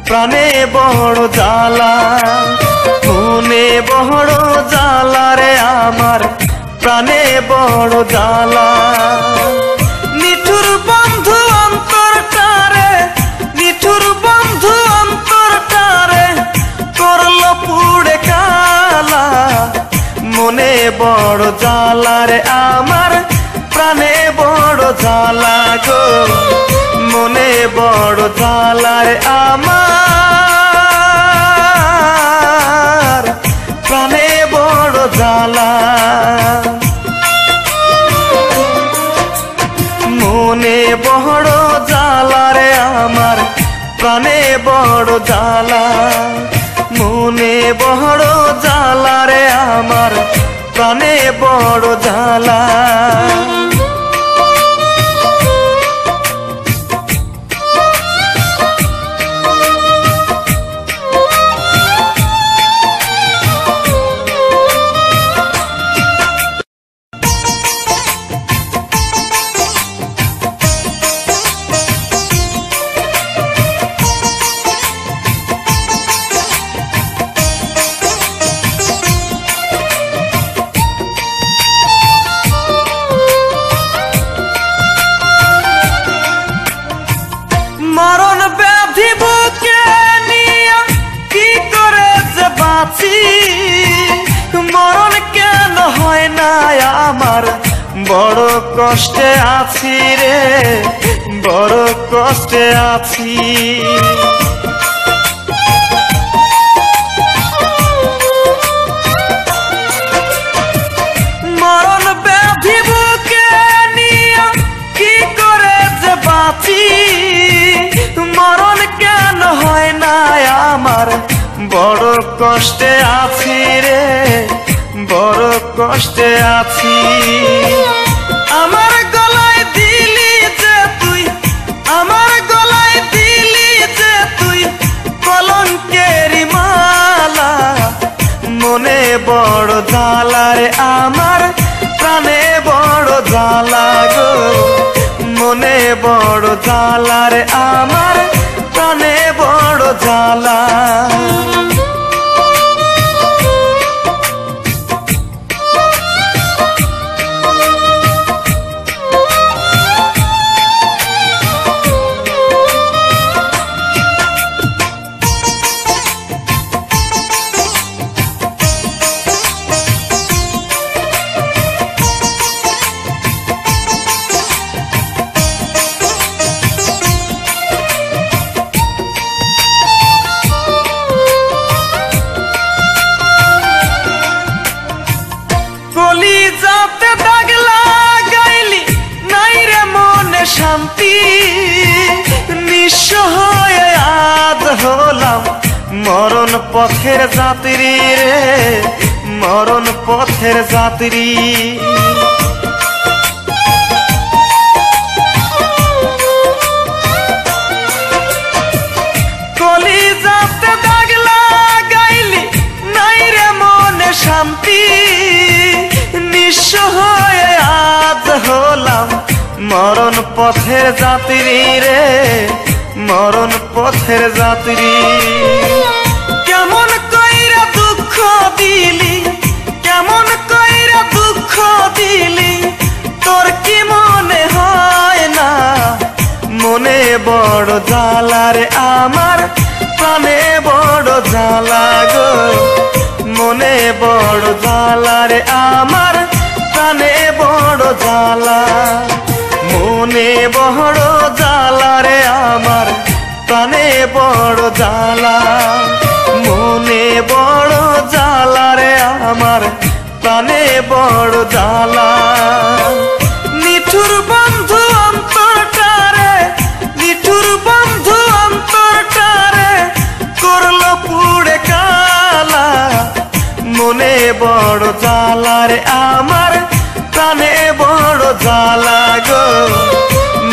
প্রাণে বড় জ্বালা, মনে বড় জ্বালা রে আমার, প্রাণে বড় জ্বালা। নিঠুর বন্ধু অন্তরটারে, নিঠুর বন্ধু অন্তরটারে করল পুড়ে কালা, মনে বড় জ্বালা রে আমার, প্রাণে বড় জ্বালা গো, মনে বড় জ্বালা রে আমার, প্রাণে বড় জ্বালা। মনে বড় জ্বালা রে আমার, প্রাণে বড় জ্বালা, মনে বড় জ্বালা রে আমার, প্রাণে বড় জ্বালা। মরণ ব্যাধি বুকে নিয়ে কি করে যে বাঁচি, মরণ কেন হয় না আমার, বড় কষ্টে আছি রে, বড় কষ্টে আছি। মরণ ব্যাধি বুকে নিয়ে কি করে যে বাঁচি, মরণ কেন হয় না আমার, বড় কষ্টে আছি রে, বড় কষ্টে আছি। আমার গলায় দিলি যে তুই, আমার গলায় দিলি যে তুই কলঙ্কের মালা, মনে বড় জ্বালা রে আমার, প্রাণে বড় জ্বালা গো, মনে বড় জ্বালা রে আমার, প্রাণে বড় জ্বালা। কলিজাতে দাগ লাগাইলি নাই রে মনে শান্তি, নিঃস্ব হয়ে আজ হলাম মরণ পথের যাত্রী রে, মরণ পথের যাত্রী। কলিজাতে দাগ লাগাইলি নাই রে মনে শান্তি, নিঃস্ব হয়ে আজ হলাম মরণ পথের যাত্রী রে, মরণ পথের যাত্রী। কেমন কইরা দুঃখ দিলি, কেমন কইরা দুঃখ দিলি, তোর কি মনে হয় না, মনে বড় জ্বালা রে আমার, প্রাণে বড় জ্বালা গো, মনে বড় জ্বালা রে আমার, প্রাণে বড় জ্বালা। মনে বড় জ্বালা রে আমার, প্রাণে বড় জ্বালা, মনে বড় জ্বালা রে আমার, প্রাণে বড় জ্বালা। নিঠুর বন্ধু অন্তরটারে, নিঠুর বন্ধু অন্তরটারে করল পুড়ে কালা, মনে বড় জ্বালা রে আমার, প্রাণে বড় জ্বালা গো,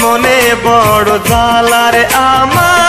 মনে বড় জ্বালা রে আমার।